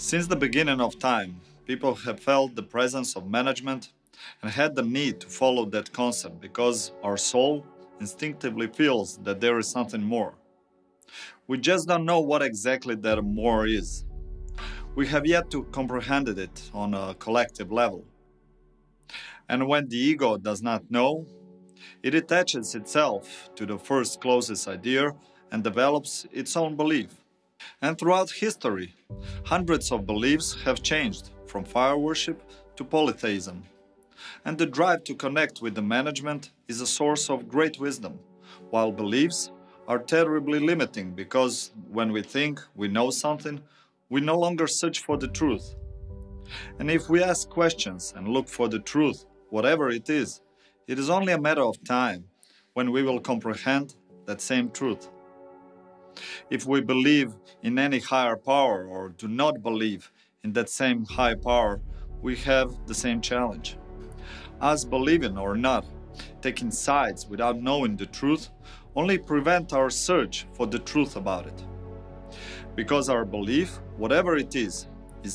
Since the beginning of time, people have felt the presence of management and had the need to follow that concept because our soul instinctively feels that there is something more. We just don't know what exactly that more is. We have yet to comprehend it on a collective level. And when the ego does not know, it attaches itself to the first closest idea and develops its own belief. And throughout history, hundreds of beliefs have changed from fire worship to polytheism. And the drive to connect with the management is a source of great wisdom, while beliefs are terribly limiting because when we think we know something, we no longer search for the truth. And if we ask questions and look for the truth, whatever it is only a matter of time when we will comprehend that same truth. If we believe in any higher power or do not believe in that same high power, we have the same challenge. Us believing or not, taking sides without knowing the truth only prevent our search for the truth about it. Because our belief, whatever it is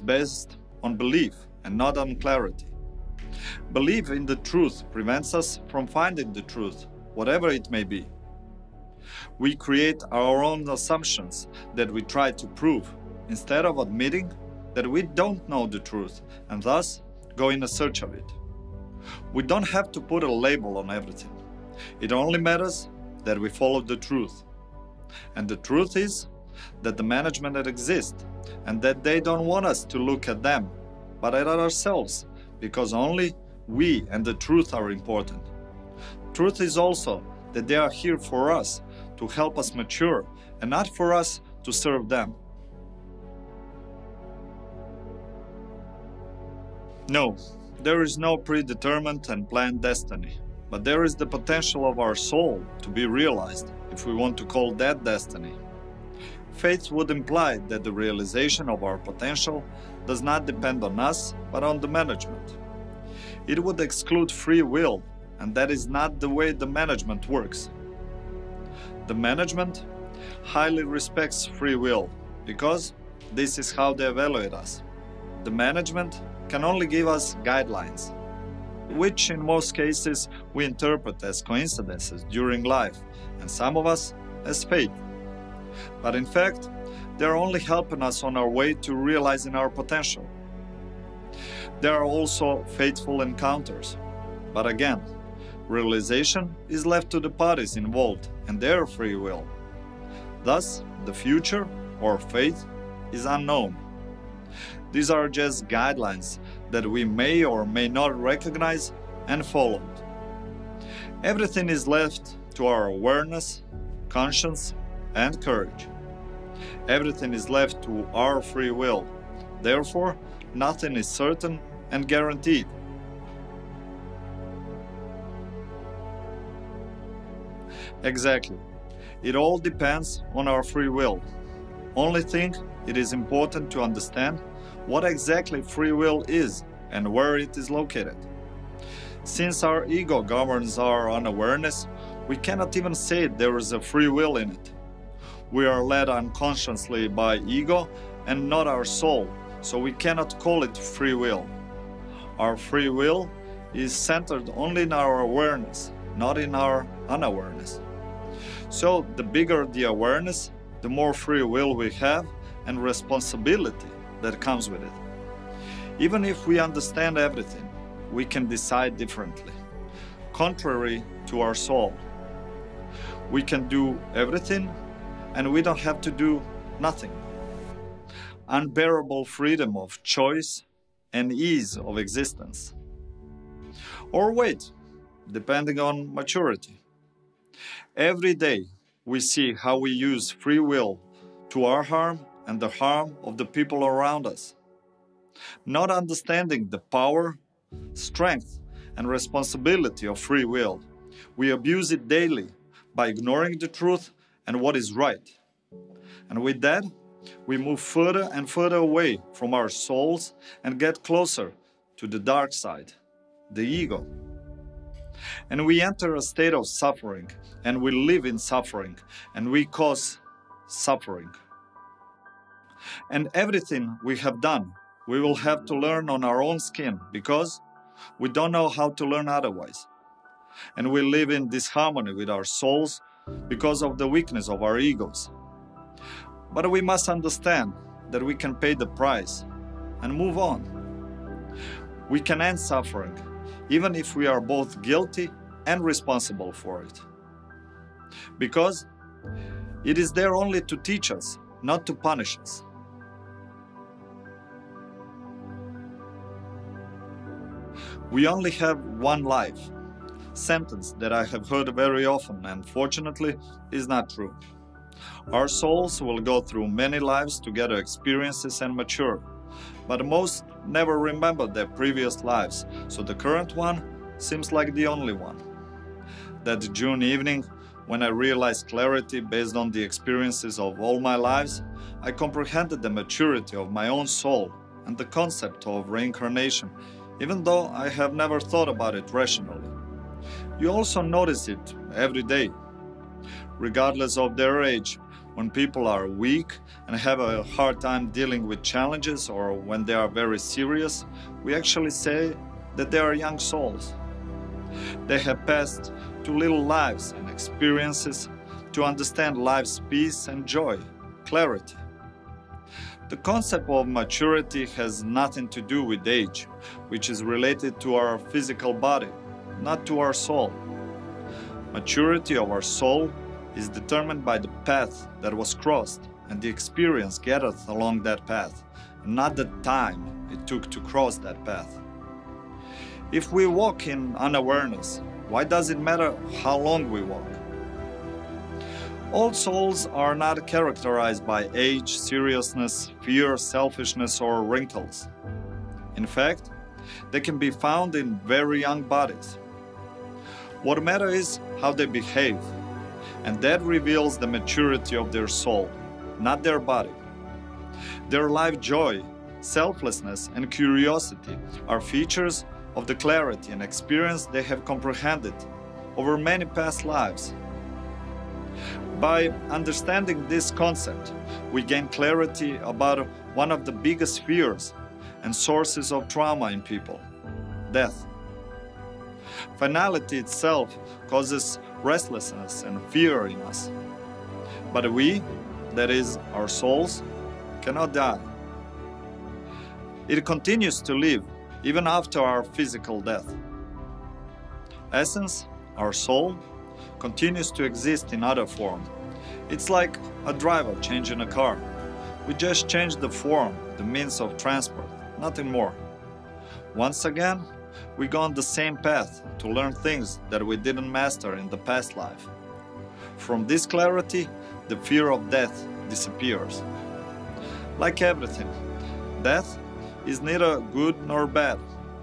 based on belief and not on clarity. Belief in the truth prevents us from finding the truth, whatever it may be. We create our own assumptions that we try to prove, instead of admitting that we don't know the truth and thus go in a search of it. We don't have to put a label on everything. It only matters that we follow the truth. And the truth is that the management that exists and that they don't want us to look at them, but at ourselves, because only we and the truth are important. Truth is also that they are here for us to help us mature and not for us to serve them. No, there is no predetermined and planned destiny, but there is the potential of our soul to be realized, if we want to call that destiny. Faith would imply that the realization of our potential does not depend on us, but on the management. It would exclude free will, and that is not the way the management works. The management highly respects free will, because this is how they evaluate us. The management can only give us guidelines, which in most cases we interpret as coincidences during life, and some of us as fate. But in fact, they are only helping us on our way to realizing our potential. There are also fateful encounters, but again, realization is left to the parties involved and their free will. Thus, the future, or fate, is unknown. These are just guidelines that we may or may not recognize and follow. Everything is left to our awareness, conscience, and courage. Everything is left to our free will. Therefore, nothing is certain and guaranteed. Exactly. It all depends on our free will. Only thing it is important to understand what exactly free will is and where it is located. Since our ego governs our unawareness, we cannot even say there is a free will in it. We are led unconsciously by ego and not our soul, so we cannot call it free will. Our free will is centered only in our awareness, not in our unawareness. So the bigger the awareness, the more free will we have and responsibility that comes with it. Even if we understand everything, we can decide differently, contrary to our soul. We can do everything and we don't have to do nothing. Unbearable freedom of choice and ease of existence. Or wait, depending on maturity. Every day we see how we use free will to our harm and the harm of the people around us. Not understanding the power, strength, and responsibility of free will, we abuse it daily by ignoring the truth and what is right. And with that, we move further and further away from our souls and get closer to the dark side, the ego. And we enter a state of suffering, and we live in suffering, and we cause suffering. And everything we have done, we will have to learn on our own skin because we don't know how to learn otherwise. And we live in disharmony with our souls because of the weakness of our egos. But we must understand that we can pay the price and move on. We can end suffering, even if we are both guilty and responsible for it. Because it is there only to teach us, not to punish us. We only have one life. Sentence that I have heard very often and fortunately is not true. Our souls will go through many lives to gather experiences and mature, but most never remember their previous lives, so the current one seems like the only one. That June evening, when I realized clarity based on the experiences of all my lives, I comprehended the maturity of my own soul and the concept of reincarnation, even though I have never thought about it rationally. You also notice it every day. Regardless of their age, when people are weak and have a hard time dealing with challenges, or when they are very serious, we actually say that they are young souls. They have passed two little lives and experiences to understand life's peace and joy, clarity. The concept of maturity has nothing to do with age, which is related to our physical body, not to our soul. Maturity of our soul is determined by the path that was crossed and the experience gathered along that path, not the time it took to cross that path. If we walk in unawareness, why does it matter how long we walk? All souls are not characterized by age, seriousness, fear, selfishness, or wrinkles. In fact, they can be found in very young bodies. What matters is how they behave, and that reveals the maturity of their soul, not their body. Their life joy, selflessness, and curiosity are features of the clarity and experience they have comprehended over many past lives. By understanding this concept, we gain clarity about one of the biggest fears and sources of trauma in people: death. Finality itself causes restlessness and fear in us. But we, that is, our souls, cannot die. It continues to live even after our physical death. Essence, our soul, continues to exist in other form. It's like a driver changing a car. We just change the form, the means of transport, nothing more. Once again, we go on the same path to learn things that we didn't master in the past life. From this clarity, the fear of death disappears. Like everything, death is neither good nor bad.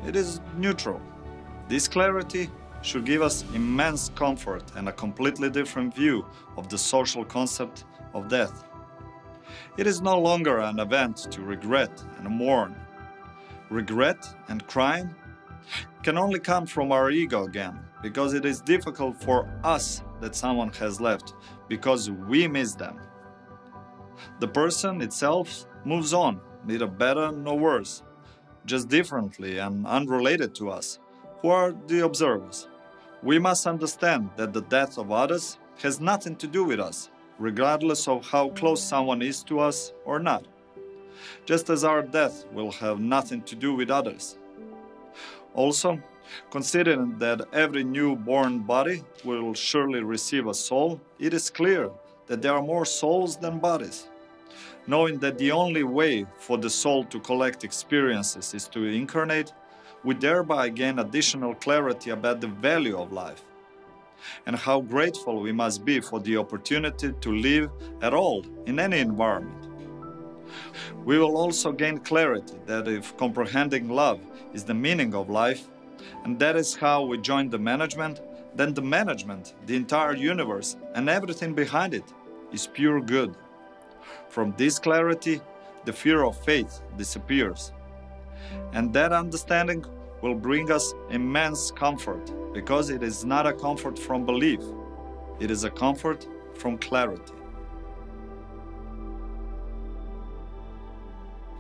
It is neutral. This clarity should give us immense comfort and a completely different view of the social concept of death. It is no longer an event to regret and mourn. Regret and crying can only come from our ego again, because it is difficult for us that someone has left, because we miss them. The person itself moves on, neither better nor worse, just differently and unrelated to us, who are the observers. We must understand that the death of others has nothing to do with us, regardless of how close someone is to us or not, just as our death will have nothing to do with others. Also, considering that every newborn body will surely receive a soul, it is clear that there are more souls than bodies. Knowing that the only way for the soul to collect experiences is to incarnate, we thereby gain additional clarity about the value of life, and how grateful we must be for the opportunity to live at all in any environment. We will also gain clarity that if comprehending love is the meaning of life, and that is how we join the management, then the management, the entire universe, and everything behind it is pure good. From this clarity, the fear of faith disappears. And that understanding will bring us immense comfort, because it is not a comfort from belief, it is a comfort from clarity.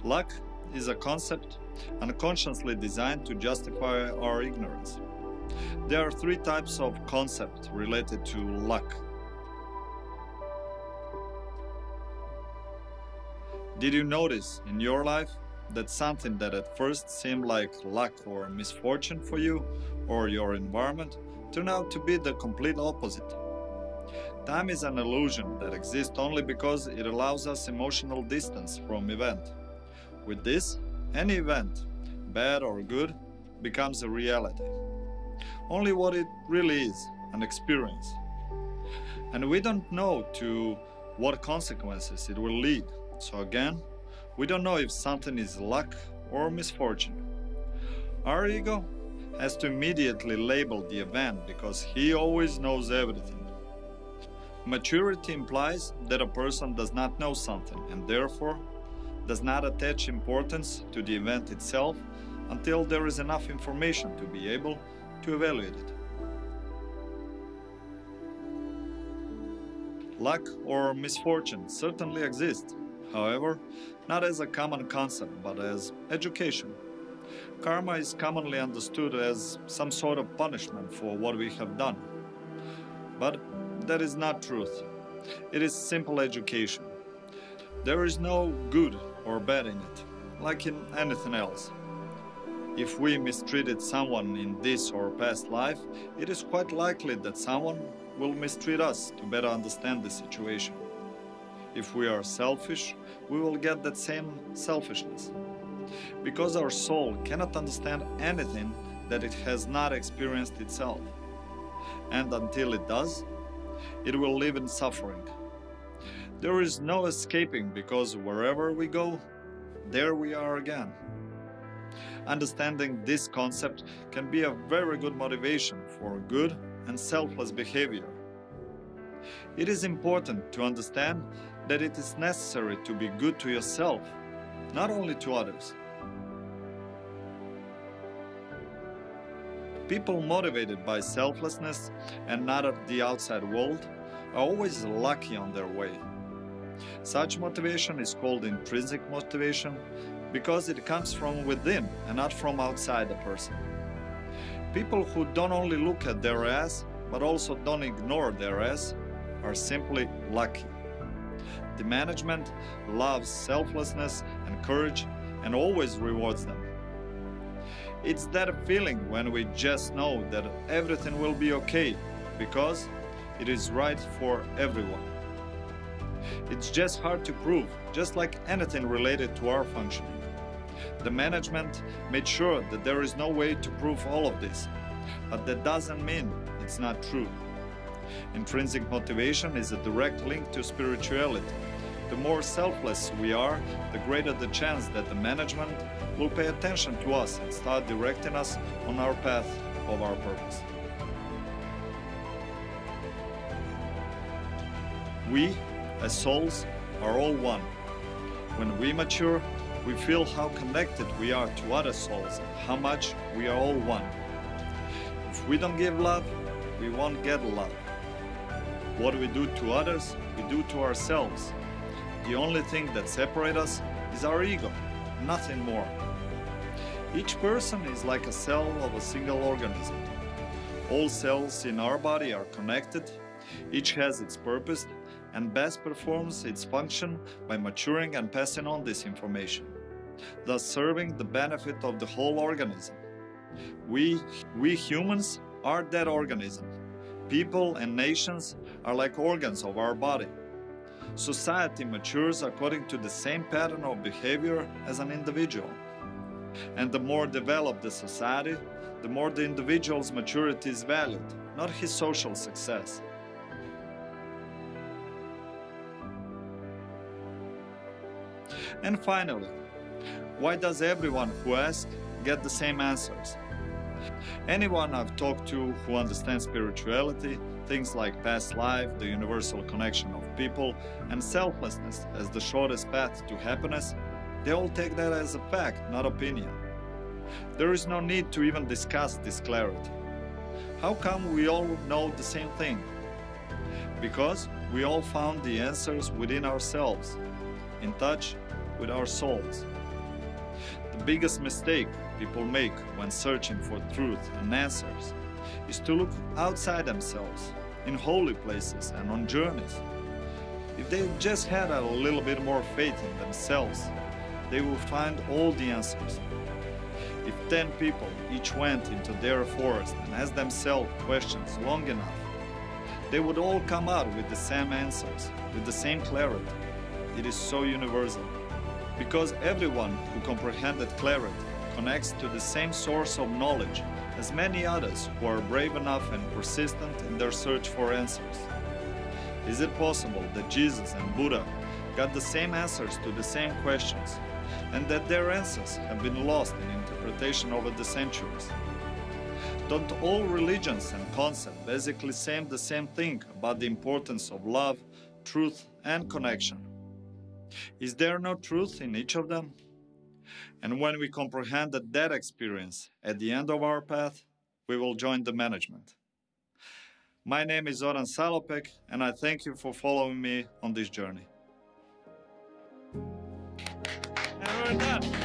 Luck is a concept unconsciously designed to justify our ignorance. There are three types of concepts related to luck. Did you notice in your life that something that at first seemed like luck or misfortune for you or your environment turned out to be the complete opposite? Time is an illusion that exists only because it allows us emotional distance from event. With this, any event, bad or good, becomes a reality. Only what it really is, an experience. And we don't know to what consequences it will lead. So again, we don't know if something is luck or misfortune. Our ego has to immediately label the event because he always knows everything. Maturity implies that a person does not know something and therefore does not attach importance to the event itself until there is enough information to be able to evaluate it. Luck or misfortune certainly exists, however, not as a common concept but as education. Karma is commonly understood as some sort of punishment for what we have done. But that is not truth. It is simple education. There is no good or bad in it, like in anything else. If we mistreated someone in this or past life, it is quite likely that someone will mistreat us to better understand the situation. If we are selfish, we will get that same selfishness. Because our soul cannot understand anything that it has not experienced itself. And until it does, it will live in suffering. There is no escaping because wherever we go, there we are again. Understanding this concept can be a very good motivation for good and selfless behavior. It is important to understand that it is necessary to be good to yourself, not only to others. People motivated by selflessness and not of the outside world are always lucky on their way. Such motivation is called intrinsic motivation because it comes from within and not from outside the person. People who don't only look at their ass but also don't ignore their ass are simply lucky. The management loves selflessness and courage and always rewards them. It's that feeling when we just know that everything will be okay because it is right for everyone. It's just hard to prove, just like anything related to our functioning. The management made sure that there is no way to prove all of this, but that doesn't mean it's not true. Intrinsic motivation is a direct link to spirituality. The more selfless we are, the greater the chance that the management will pay attention to us and start directing us on our path of our purpose. We, as souls, are all one. When we mature, we feel how connected we are to other souls and how much we are all one. If we don't give love, we won't get love. What we do to others, we do to ourselves. The only thing that separates us is our ego, nothing more. Each person is like a cell of a single organism. All cells in our body are connected, each has its purpose, and best performs its function by maturing and passing on this information, thus serving the benefit of the whole organism. We humans are that organism. People and nations are like organs of our body. Society matures according to the same pattern of behavior as an individual. And the more developed the society, the more the individual's maturity is valued, not his social success. And finally, why does everyone who asks get the same answers? Anyone I've talked to who understands spirituality, things like past life, the universal connection of people, and selflessness as the shortest path to happiness, they all take that as a fact, not opinion. There is no need to even discuss this clarity. How come we all know the same thing? Because we all found the answers within ourselves, in touch with our souls. The biggest mistake people make when searching for truth and answers is to look outside themselves, in holy places and on journeys. If they just had a little bit more faith in themselves, they will find all the answers. If 10 people each went into their forest and asked themselves questions long enough, they would all come out with the same answers, with the same clarity. It is so universal. Because everyone who comprehended clarity connects to the same source of knowledge as many others who are brave enough and persistent in their search for answers. Is it possible that Jesus and Buddha got the same answers to the same questions, and that their answers have been lost in interpretation over the centuries? Don't all religions and concepts basically say the same thing about the importance of love, truth, and connection? Is there no truth in each of them? And when we comprehend that experience at the end of our path, we will join the management. My name is Zoran Salopek, and I thank you for following me on this journey. And we're done.